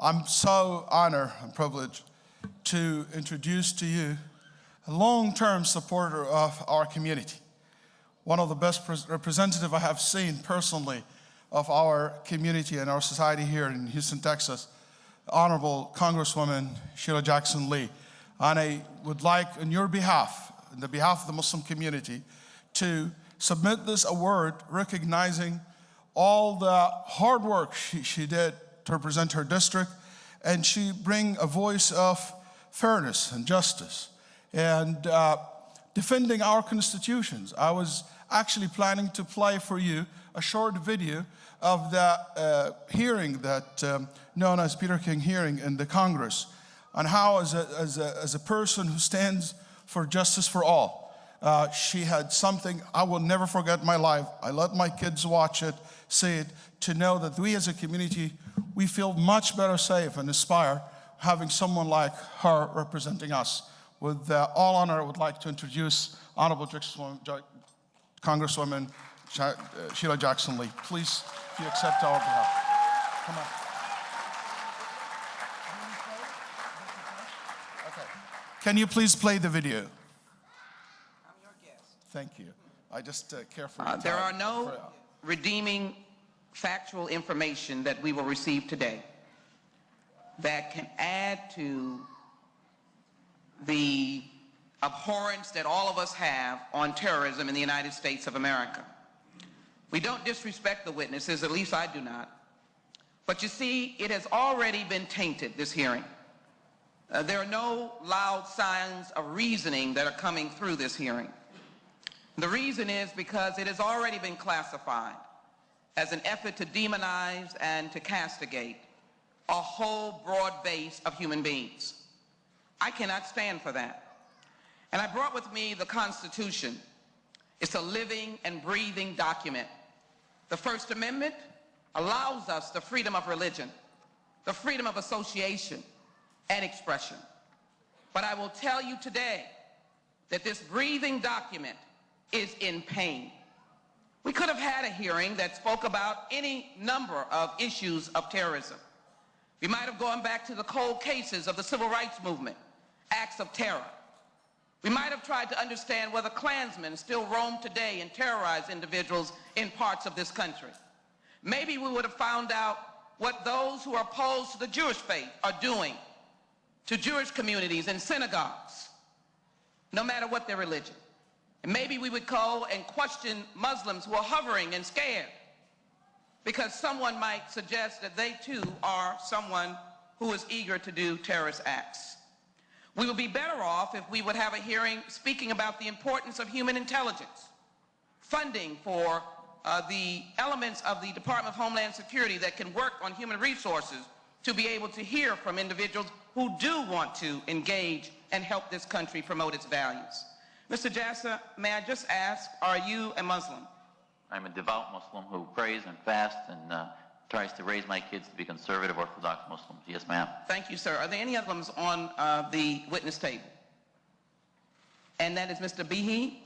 I'm so honored and privileged to introduce to you a long-term supporter of our community. One of the best representatives I have seen personally of our community and our society here in Houston, Texas, Honorable Congresswoman Sheila Jackson Lee. And I would like, on your behalf, on the behalf of the Muslim community, to submit this award recognizing all the hard work she did to represent her district, and she bring a voice of fairness and justice and defending our constitutions. I was actually planning to play for you a short video of the hearing that known as Peter King hearing in the Congress, on how as a person who stands for justice for all, she had something I will never forget in my life. I let my kids watch it, see it, to know that we as a community, we feel much better safe and inspire having someone like her representing us. With all honor, I would like to introduce Honorable Congresswoman Sheila Jackson Lee. Please, if you accept our behalf. Come on. Okay. Can you please play the video? I'm your guest. Thank you. I just care for you. There are no redeeming factual information that we will receive today that can add to the abhorrence that all of us have on terrorism in the United States of America. We don't disrespect the witnesses, at least I do not. But you see, it has already been tainted, this hearing. There are no loud signs of reasoning that are coming through this hearing. The reason is because it has already been classified as an effort to demonize and to castigate a whole broad base of human beings. I cannot stand for that. And I brought with me the Constitution. It's a living and breathing document. The First Amendment allows us the freedom of religion, the freedom of association and expression. But I will tell you today that this breathing document is in pain. We could have had a hearing that spoke about any number of issues of terrorism. We might have gone back to the cold cases of the civil rights movement, acts of terror. We might have tried to understand whether Klansmen still roam today and terrorize individuals in parts of this country. Maybe we would have found out what those who are opposed to the Jewish faith are doing to Jewish communities and synagogues, no matter what their religion. And maybe we would go and question Muslims who are hovering and scared because someone might suggest that they too are someone who is eager to do terrorist acts. We would be better off if we would have a hearing speaking about the importance of human intelligence, funding for the elements of the Department of Homeland Security that can work on human resources to be able to hear from individuals who do want to engage and help this country promote its values. Mr. Jassa, may I just ask, are you a Muslim? I'm a devout Muslim who prays and fasts and tries to raise my kids to be conservative Orthodox Muslims. Yes, ma'am. Thank you, sir. Are there any Muslims on the witness table? And that is Mr. Behe.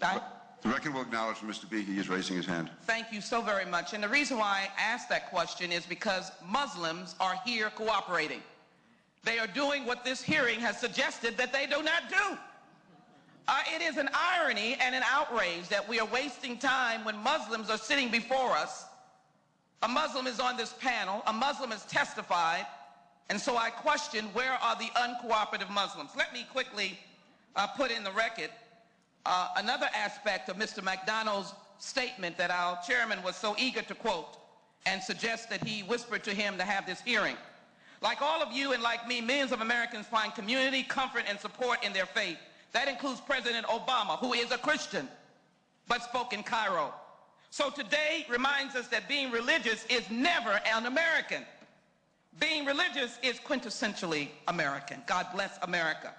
The record will acknowledge that Mr. Behe is raising his hand. Thank you so very much. And the reason why I asked that question is because Muslims are here cooperating. They are doing what this hearing has suggested that they do not do. It is an irony and an outrage that we are wasting time when Muslims are sitting before us. A Muslim is on this panel, a Muslim has testified, and so I question, where are the uncooperative Muslims? Let me quickly put in the record another aspect of Mr. McDonald's statement that our chairman was so eager to quote and suggest that he whispered to him to have this hearing. Like all of you and like me, millions of Americans find community, comfort, and support in their faith. That includes President Obama, who is a Christian, but spoke in Cairo. So today reminds us that being religious is never un-American. Being religious is quintessentially American. God bless America.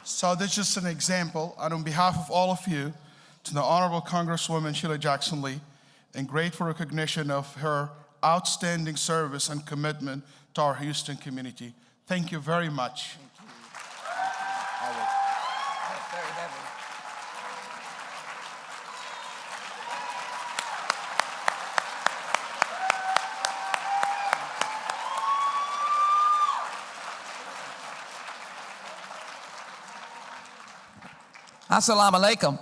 So this is just an example, and on behalf of all of you, to the Honorable Congresswoman Sheila Jackson Lee, in grateful recognition of her outstanding service and commitment to our Houston community. Thank you very much. Assalamu alaikum.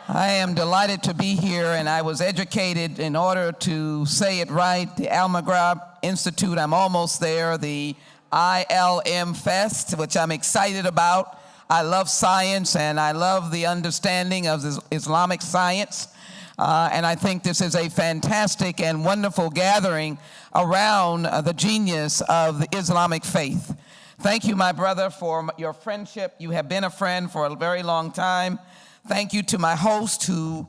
I am delighted to be here, and I was educated in order to say it right. The AlMaghrib Institute, I'm almost there. The IlmFest, which I'm excited about. I love science, and I love the understanding of Islamic science. And I think this is a fantastic and wonderful gathering around the genius of the Islamic faith. Thank you, my brother, for your friendship. You have been a friend for a very long time. Thank you to my host who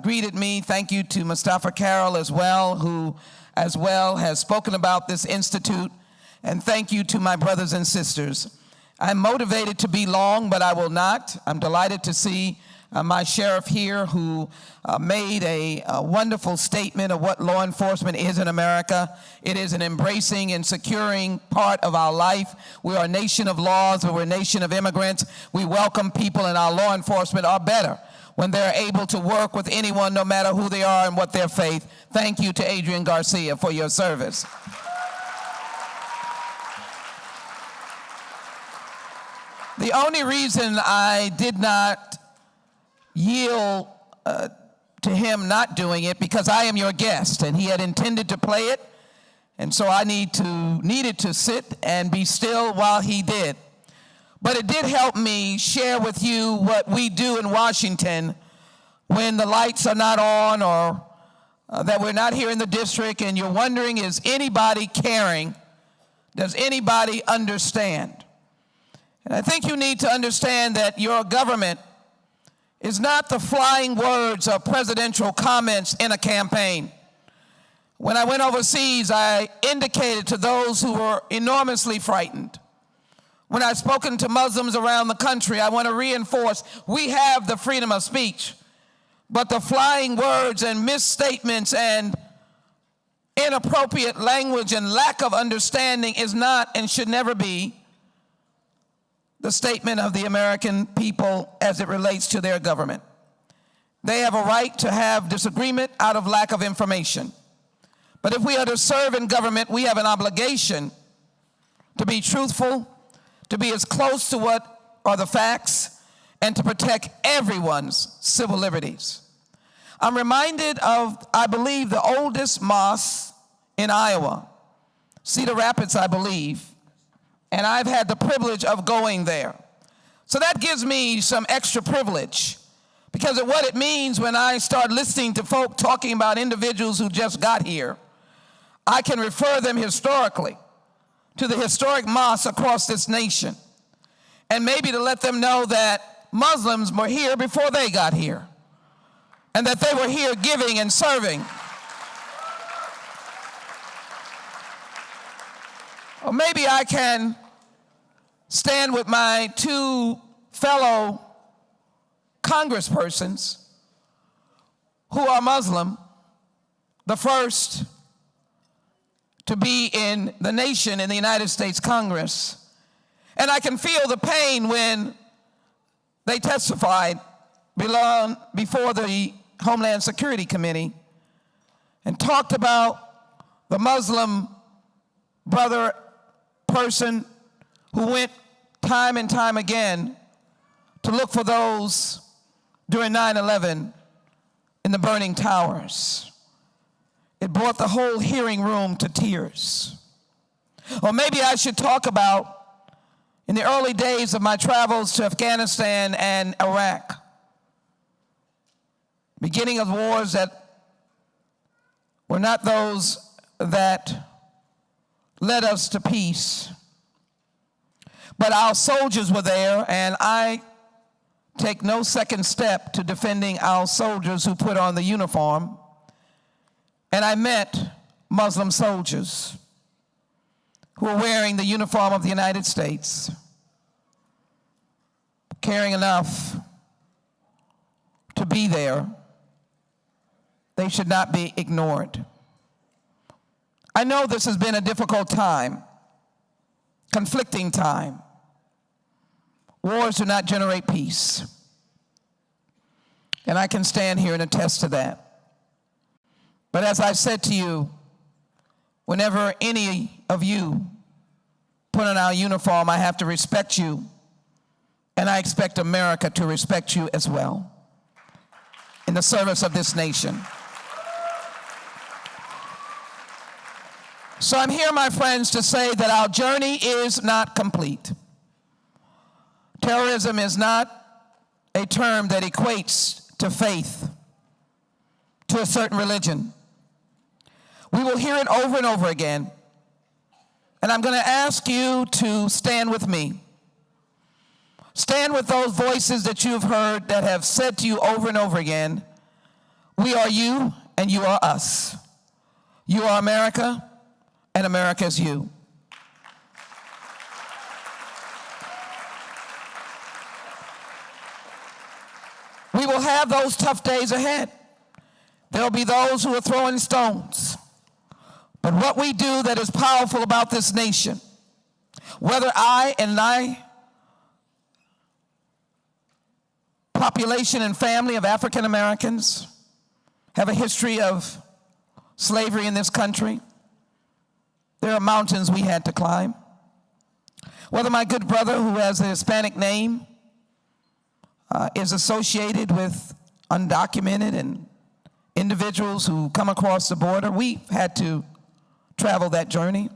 greeted me. Thank you to Mustafa Carroll as well, who as well has spoken about this institute. And thank you to my brothers and sisters. I'm motivated to be long, but I will not. I'm delighted to see my sheriff here who made a wonderful statement of what law enforcement is in America. It is an embracing and securing part of our life. We are a nation of laws, we're a nation of immigrants. We welcome people, and our law enforcement are better when they're able to work with anyone, no matter who they are and what their faith. Thank you to Adrian Garcia for your service. The only reason I did not yield to him not doing it, because I am your guest, and he had intended to play it, and so I needed to sit and be still while he did. But it did help me share with you what we do in Washington when the lights are not on, or that we're not here in the district, and you're wondering, is anybody caring? Does anybody understand? And I think you need to understand that your government is not the flying words of presidential comments in a campaign. When I went overseas, I indicated to those who were enormously frightened. When I've spoken to Muslims around the country, I want to reinforce, we have the freedom of speech, but the flying words and misstatements and inappropriate language and lack of understanding is not and should never be the statement of the American people as it relates to their government. They have a right to have disagreement out of lack of information. But if we are to serve in government, we have an obligation to be truthful, to be as close to what are the facts, and to protect everyone's civil liberties. I'm reminded of, I believe, the oldest mosque in Iowa, Cedar Rapids, I believe, and I've had the privilege of going there. So that gives me some extra privilege, because of what it means when I start listening to folk talking about individuals who just got here. I can refer them historically to the historic mosques across this nation, and maybe to let them know that Muslims were here before they got here, and that they were here giving and serving. Or maybe I can stand with my two fellow congresspersons who are Muslim, the first to be in the nation in the United States Congress. And I can feel the pain when they testified before the Homeland Security Committee and talked about the Muslim brother person who went time and time again to look for those during 9/11 in the burning towers. It brought the whole hearing room to tears. Or maybe I should talk about in the early days of my travels to Afghanistan and Iraq, beginning of wars that were not those that led us to peace. But our soldiers were there, and I take no second step to defending our soldiers who put on the uniform. And I met Muslim soldiers who were wearing the uniform of the United States, caring enough to be there. They should not be ignored. I know this has been a difficult time, conflicting time. Wars do not generate peace. And I can stand here and attest to that. But as I said to you, whenever any of you put on our uniform, I have to respect you, and I expect America to respect you as well in the service of this nation. So I'm here, my friends, to say that our journey is not complete. Terrorism is not a term that equates to faith, to a certain religion. We will hear it over and over again. And I'm going to ask you to stand with me. Stand with those voices that you've heard that have said to you over and over again, we are you and you are us. You are America and America is you. We will have those tough days ahead. There will be those who are throwing stones. But what we do that is powerful about this nation, whether I and my population and family of African Americans have a history of slavery in this country, there are mountains we had to climb. Whether my good brother who has a Hispanic name is associated with undocumented and individuals who come across the border, we've had to travel that journey.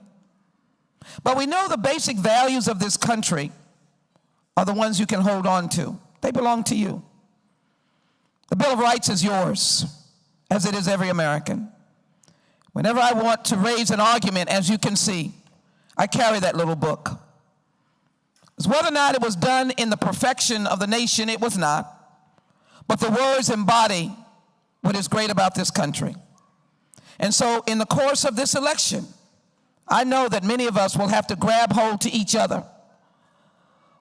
But we know the basic values of this country are the ones you can hold on to. They belong to you. The Bill of Rights is yours, as it is every American. Whenever I want to raise an argument, as you can see, I carry that little book. Because whether or not it was done in the perfection of the nation, it was not. But the words embody what is great about this country. And so in the course of this election, I know that many of us will have to grab hold to each other.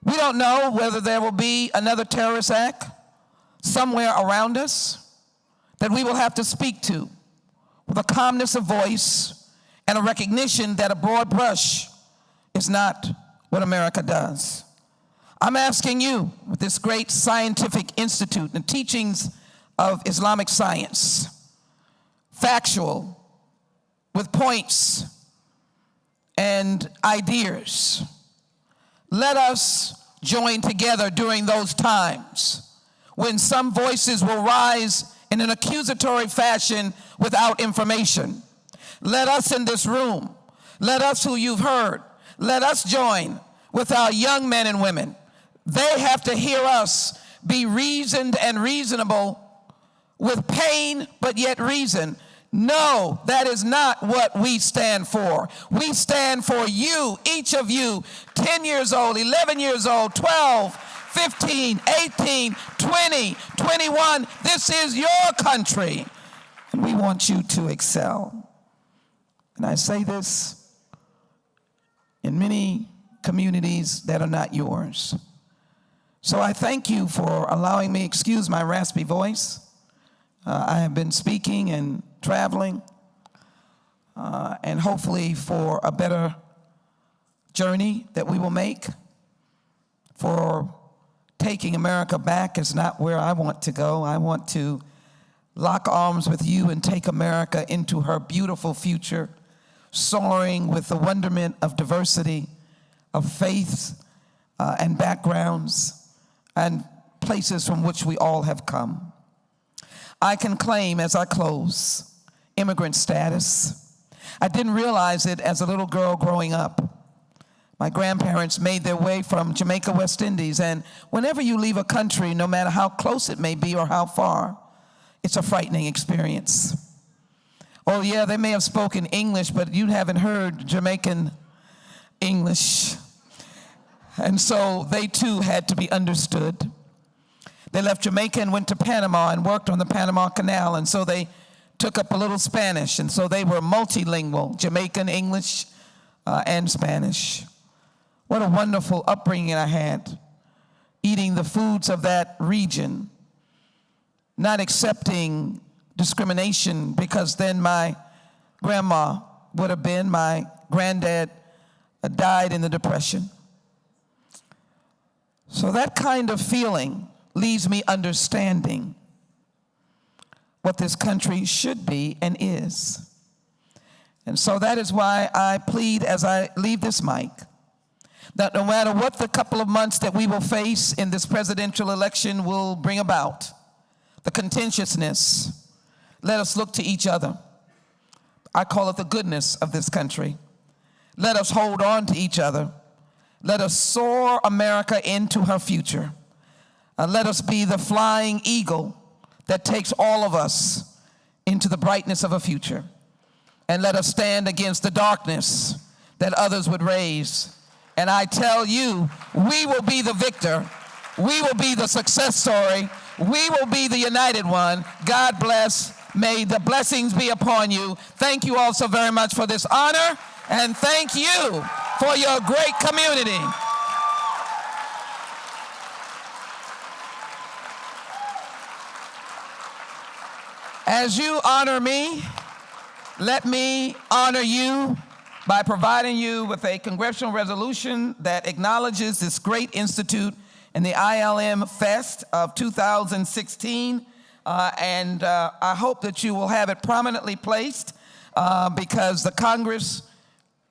We don't know whether there will be another terrorist act somewhere around us that we will have to speak to with a calmness of voice and a recognition that a broad brush is not what America does. I'm asking you, with this great scientific institute and the teachings of Islamic science, factual, with points and ideas, let us join together during those times when some voices will rise in an accusatory fashion without information. Let us in this room, let us who you've heard, let us join with our young men and women. They have to hear us be reasoned and reasonable with pain, but yet reason. No, that is not what we stand for. We stand for you, each of you, 10 years old, 11 years old, 12, 15, 18, 20, 21. This is your country, and we want you to excel. And I say this in many communities that are not yours. So I thank you for allowing me, excuse my raspy voice. I have been speaking and traveling, and hopefully for a better journey that we will make. For taking America back is not where I want to go. I want to lock arms with you and take America into her beautiful future, soaring with the wonderment of diversity, of faiths and backgrounds and places from which we all have come. I can claim, as I close, immigrant status. I didn't realize it as a little girl growing up. My grandparents made their way from Jamaica, West Indies, and whenever you leave a country, no matter how close it may be or how far, it's a frightening experience. Oh yeah, they may have spoken English, but you haven't heard Jamaican English. And so they too had to be understood. They left Jamaica and went to Panama and worked on the Panama Canal, and so they took up a little Spanish, and so they were multilingual, Jamaican, English, and Spanish. What a wonderful upbringing I had, eating the foods of that region, not accepting discrimination, because then my grandma would have been. My granddad died in the Depression. So that kind of feeling leaves me understanding what this country should be and is. And so that is why I plead as I leave this mic that no matter what the couple of months that we will face in this presidential election will bring about, the contentiousness, let us look to each other. I call it the goodness of this country. Let us hold on to each other. Let us soar America into her future. Let us be the flying eagle that takes all of us into the brightness of a future. And let us stand against the darkness that others would raise. And I tell you, we will be the victor. We will be the success story. We will be the united one. God bless. May the blessings be upon you. Thank you all so very much for this honor, and thank you for your great community. As you honor me, let me honor you by providing you with a congressional resolution that acknowledges this great institute in the IlmFest of 2016. I hope that you will have it prominently placed because the Congress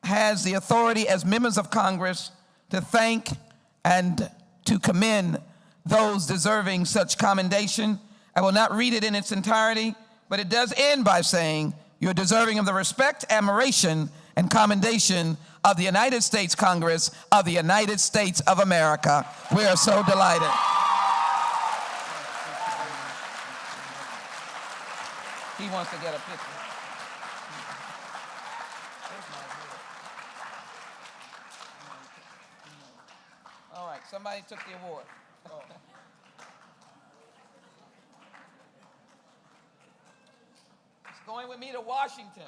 has the authority as members of Congress to thank and to commend those deserving such commendation. I will not read it in its entirety, but it does end by saying, you're deserving of the respect, admiration, and commendation of the United States Congress of the United States of America. We are so delighted. He wants to get a picture. All right, somebody took the award. It's going with me to Washington.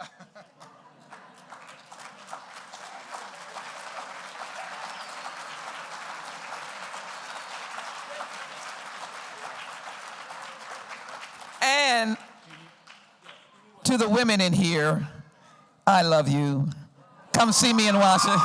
And to the women in here, I love you. Come see me in Washington.